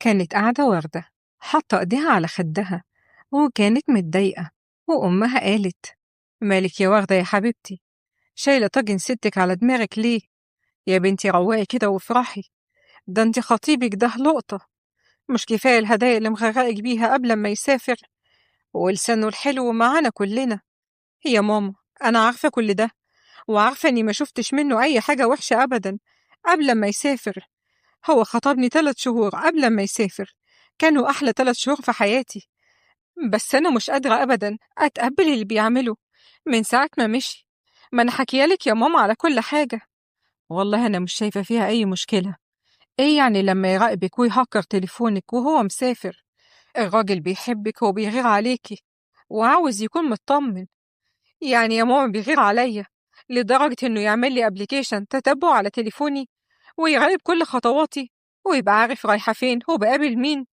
كانت قاعدة وردة حاطة ايديها على خدها وكانت متضايقة، وأمها قالت: مالك يا وردة يا حبيبتي؟ شايلة طاجن ستك على دماغك ليه؟ يا بنتي روقي كده وافرحي، ده انت خطيبك ده لقطة. مش كفاية الهدايا اللي مغرقك بيها قبل ما يسافر؟ ولسانه الحلو معانا كلنا. يا ماما، أنا عارفة كل ده، وعارفة إني ما شفتش منه أي حاجة وحشة أبدا قبل ما يسافر. هو خطبني 3 شهور قبل ما يسافر، كانوا أحلى 3 شهور في حياتي. بس أنا مش قادرة أبدا أتقبل اللي بيعمله من ساعة ما مشي. ما أنا حكيالك يا ماما على كل حاجة. والله أنا مش شايفة فيها أي مشكلة. إيه يعني لما يراقبك ويهكر تليفونك وهو مسافر؟ الراجل بيحبك وبيغير عليكي وعاوز يكون مطمن. يعني يا ماما بيغير عليا لدرجة إنه يعمل لي أبليكيشن تتبع على تليفوني ويراقب كل خطواتي ويبقى عارف رايحة فين وبقابل مين.